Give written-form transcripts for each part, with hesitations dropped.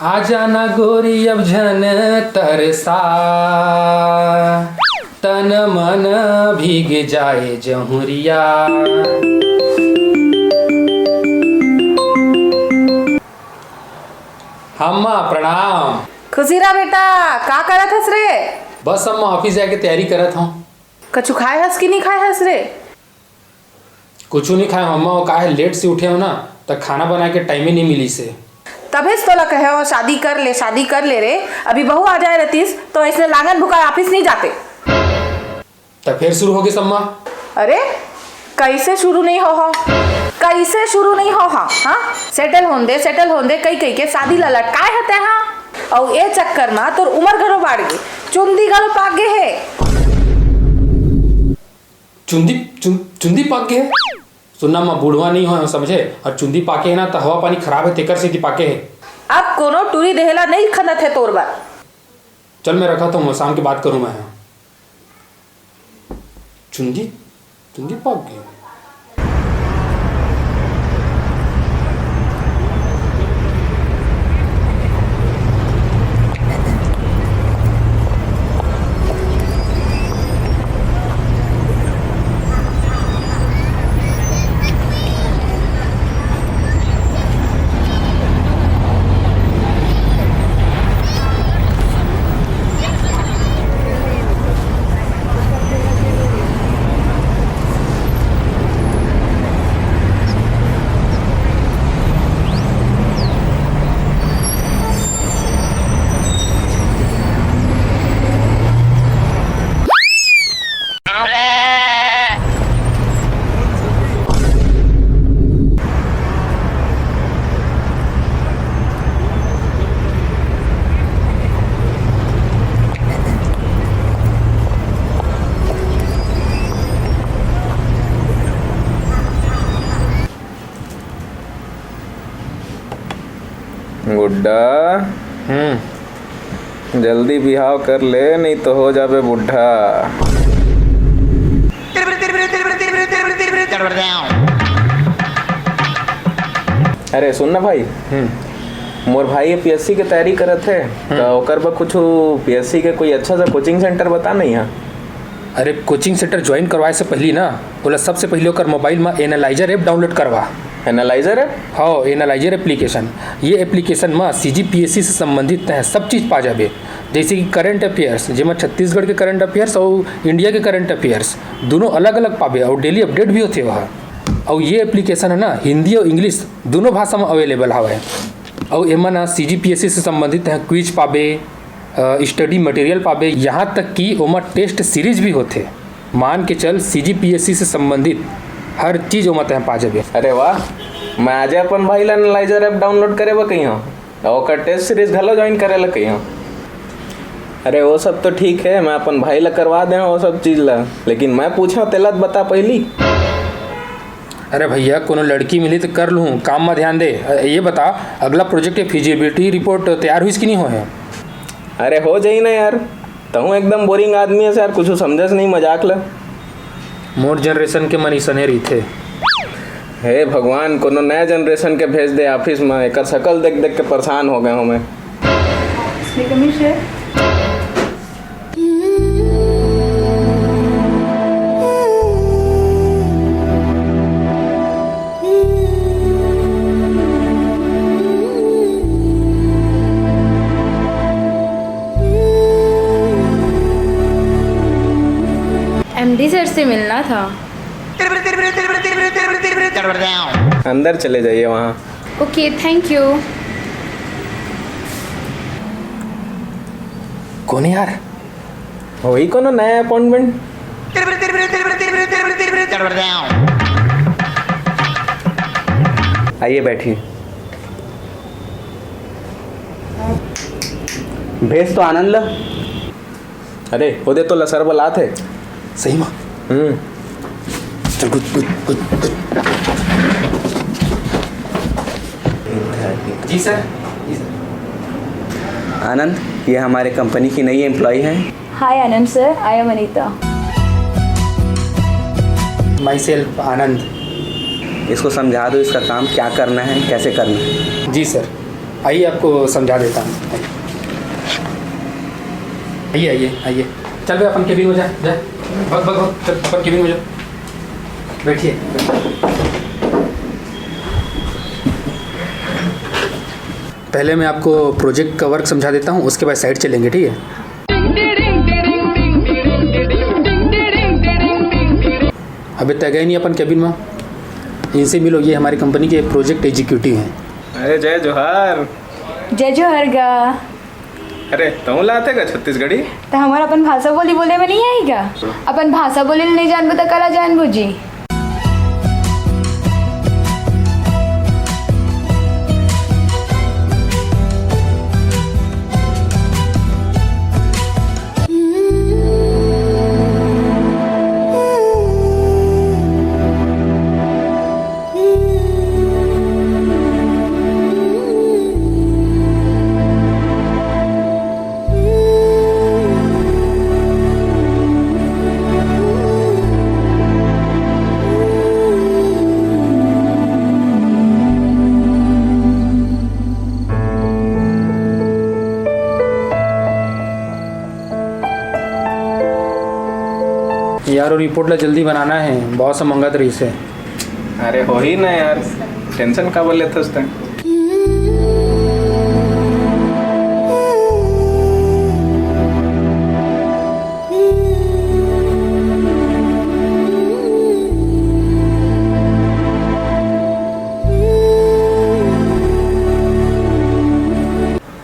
आ जाना गोरी अब झन तरसा, तन मन भीग जाए जहुरिया। अम्मा प्रणाम। खुशी रहा बेटा, का करत हस रे? बस अम्मा ऑफिस जाके तैयारी करत हूँ। कछु खाए हस कि नहीं खाए हस रे? कुछ नहीं खाए अम्मा, वो काहे लेट से उठे हो ना, तो खाना बना के टाइम ही नहीं मिली से। तभी तो ला कहे हो शादी कर ले रे। अभी बहू आ जाए रहतीस तो ऐसे लागन भुका ऑफिस नहीं जाते। तो फिर शुरू होगी अम्मा। अरे कैसे शुरू नहीं हो कैसे शुरू नहीं हो हाँ? सेटल होन दे कई के शादी ला लटकाए हते हाँ। और ये चक्कर में तोर उम्र घरो बढ़ गई, चुंदी घरो पाक गए है। चुंदी पाक गए है? सुनना माँ बूढ़वा नहीं हो समझे, और चुंदी पाके है ना तो हवा पानी खराब है तेकर से पाके है। अब कोनो टूरी देहला नहीं खनत है तोर बार। चल मैं रखा तो शाम की बात करूँ मैं। चुंदी पाक गई। गुड्डा जल्दी बिहाव कर ले, नहीं तो हो जाबे बुढ़ा। अरे सुन ना भाई, मोर भाई पीएससी के तैयारी करत है तो ओकर बा कुछ पीएससी के कोई अच्छा सा कोचिंग सेंटर बता नहीं है? अरे कोचिंग सेंटर ज्वाइन करवाए से पहले ना बोला सबसे पहले ओकर मोबाइल में एनालाइजर ऐप डाउनलोड करवा। Analyser app? हाँ एनालाइजर एप्लीकेशन। ये एप्लीकेशन में सीजीपीएससी से संबंधित है सब चीज़ पा जाबे, जैसे कि करंट अफेयर्स जिसमें छत्तीसगढ़ के करंट अफेयर्स और इंडिया के करंट अफेयर्स दोनों अलग अलग पाबे और डेली अपडेट भी होते वहाँ। और ये एप्लीकेशन है ना हिंदी और इंग्लिश दोनों भाषा में अवेलेबल हवे। और एमा ना सीजीपीएससी से संबंधित है क्विज पाबे, स्टडी मटेरियल पाबे, यहाँ तक कि ओमा टेस्ट सीरीज भी होते। मान के चल सीजीपीएससी से संबंधित हर चीज़ ओमा तय पा जाबे। अरे वाह, मैं आज अपन भाई ला एनालाइजर ऐप डाउनलोड करे बा कहीं और टेस्ट सीरीज घलो ज्वाइन करे ला कहीं। अरे वो सब तो ठीक है, मैं अपन भाई ला करवा दे वो सब चीज़ ला, लेकिन मैं पूछा तेला बता पहली। अरे भैया कोनो लड़की मिली तो कर लूँ, काम में ध्यान दे। ये बता अगला प्रोजेक्ट की फिजिबिलिटी रिपोर्ट तैयार हुई कि नहीं हो है? अरे हो जाई ना यार, तहूँ एकदम बोरिंग आदमी है यार, कुछ समझस नहीं, मजाक ला। मोर जनरेशन के मन इसने रही थे। हे भगवान, कोनो नया जनरेशन के भेज दे ऑफिस में, एक शकल देख देख के परेशान हो गए हूँ मैं। एमडी सर से मिलना था। अंदर चले जाइए वहाँ। Okay thank you. कौन है यार? वही कोनो नया अपॉइंटमेंट। आइए बैठिए। भेज तो आनंद ला। अरे वो दे तो लसर बला थे। सही माँ। चल कुछ। जी सर। आनंद, ये हमारे कंपनी की नई एम्प्लॉय है। Hi Anand sir, I am Anita. Myself Anand. इसको समझा दो इसका काम क्या करना है, कैसे करना है। जी सर। आइए आपको समझा देता हूँ। आइए आइए आइए, चल भाई अपन केबिन में जा जा, भग भग भग, चल अपन केबिन में जा, बैठिए। पहले मैं आपको प्रोजेक्ट का वर्क समझा देता हूँ, उसके बाद साइड चलेंगे, ठीक है? अभी तक गए नहीं अपन केबिन में, इनसे मिलो, ये हमारी कंपनी के प्रोजेक्ट एग्जीक्यूटिव हैं। अरे जय जोहार। जय जोहर गा। अरे तुम लाते का छत्तीसगढ़ी? तो हमारा अपन भाषा बोली बोले में नहीं आएगा? अपन भाषा बोले नहीं जानबो तो कला जानबो जी। यार, और रिपोर्ट ला जल्दी बनाना है, बहुत सा मंगत रही से। अरे हो ही ना यार, टेंशन का बोले थे उसने।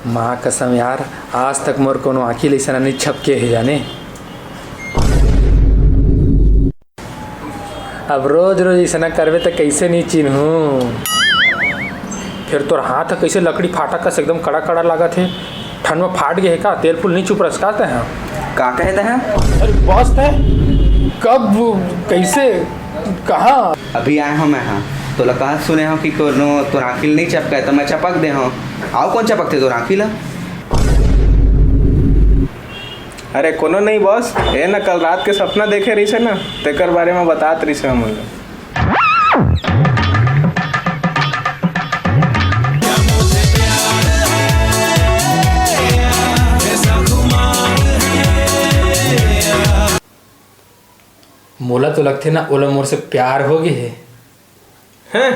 माँ कसम यार, आज तक मोर कोनो आँखी लैसा नहीं छपके है जाने। अब रोज रोज ऐसा करवे तो कैसे नहीं चिन्हूँ? फिर तोर हाथ कैसे लकड़ी फाटा कस एकदम कड़ा कड़ा लगा थे, ठंड में फाट गए है का? तेल फूल नहीं चुप रसकाते हैं? का कहते हैं? अरे बॉस थे, कब, कैसे, कहाँ? अभी आया हूँ मैं, हाँ तो लगा सुने हो कि कोनो तो राखिल नहीं चपका तो मैं चपक दे हूँ। आओ कौन चपकते तो राखिल? अरे कोनो नहीं बॉस, ये ना कल रात के सपना देखे रही से ना, तेकर बारे में बतात रही से मुझे। मोला तो लगते ना ओला मोर से प्यार हो गए है। हैं?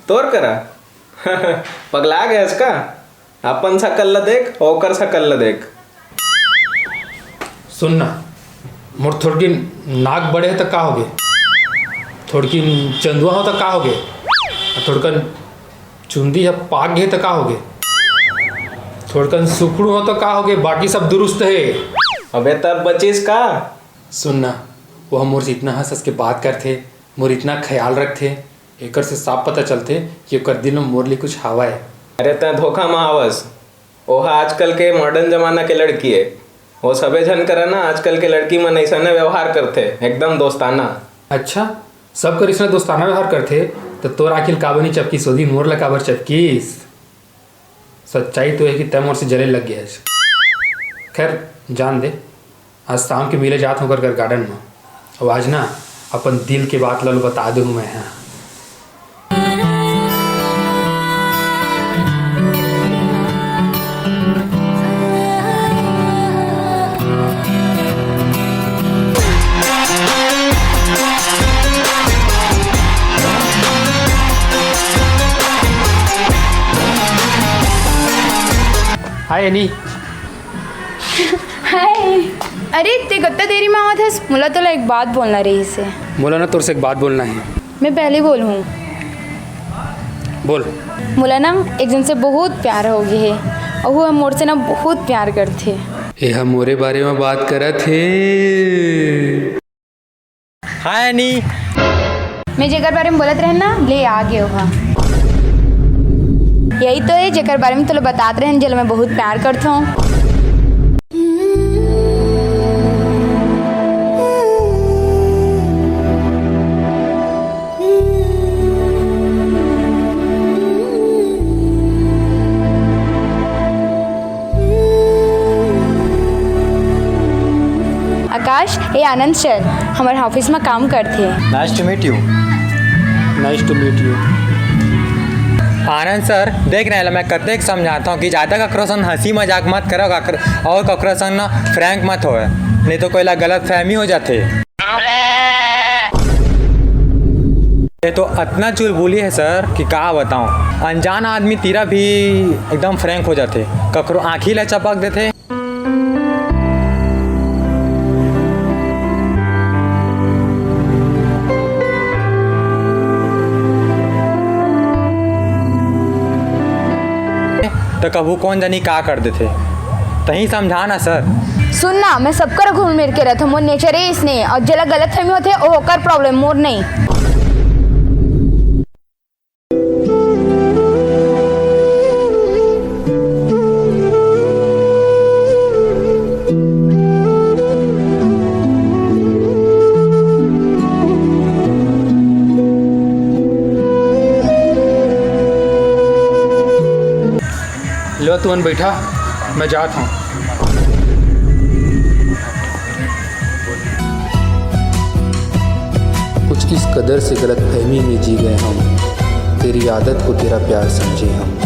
तोर करा? पगला गया इसका? अपन सकल ला देख, ओकर सकल ला देख। सुनना, मोर थोड़की नाक बड़े है तो का होगे, थोड़की चंदुआ हो तो का होगे, थोड़कन चुंदी है पाग गए तो का होगे, थोड़कन सुखड़ू हो तो का होगे, बाकी सब दुरुस्त है। अबे तब बचीस का? सुनना, वो हम मोर से इतना हंस हंस के बात करते, मोर इतना ख्याल रखते, एकर से साफ पता चलते कि ओकर दिल में मोर लिए कुछ हवा है। अरे त धोखा महावस, ओहा आजकल के मॉडर्न जमाना के लड़की है, वो सबे झन करे ना आजकल के लड़की मन ऐसा व्यवहार करते, एकदम दोस्ताना। अच्छा, सब कर इसने दोस्ताना व्यवहार करते, तो तोर आखिर काबनी चपकी सोदी मोर ला काबर चपकीस? सच्चाई तो है कि तय मोर से जले लग गया है। खैर जान दे, आज शाम के मिले जात होकर कर गार्डन में, और आज ना अपन दिल के बात लल बता दूँ मैं। हाँ हाय एनी। हाय। अरे ते कितना देरी में आवा था? मुला तो एक बात बोलना रही से। बोला ना तोर से एक बात बोलना है। मैं पहले बोलूँ? बोल। मुला ना एक जन से बहुत प्यार हो गया है, और वो मोर से ना बहुत प्यार करते। ये हम मोरे बारे में बात करा थे। हाय एनी। मैं जेकर बारे में बोलत रहे ना, ले आ गए वहाँ। यही तो है जेकर बारे में तो बताते रहे, जल मैं बहुत प्यार करता हूँ। आकाश, ये आनंद सर हमारे ऑफिस में काम करते हैं। Nice to meet you. Nice to meet you. Anand sir देख रहे हैं मैं कतेक समझाता हूँ कि ज़्यादा ककरो संग हंसी मजाक मत करो और ककरो संग ना फ्रैंक मत हो, नहीं तो कोई ला गलत फहमी हो जाते। ये तो इतना चुलबुली है सर कि का बताऊँ, अनजान आदमी तीरा भी एकदम फ्रैंक हो जाते, ककरो आँखी ला चपक देते। तो कबू कौन जानी का कर देते, तही समझाना सर। सुनना, मैं सबकर घुल मिल के रहता, मोर नेचर है इसने, और जला गलत फहमी होते ओ होकर प्रॉब्लम, मोर नहीं। लो तुमन बैठा, मैं जाता हूँ। कुछ इस कदर से गलत फहमी में जी गए हम, तेरी आदत को तेरा प्यार समझे हम।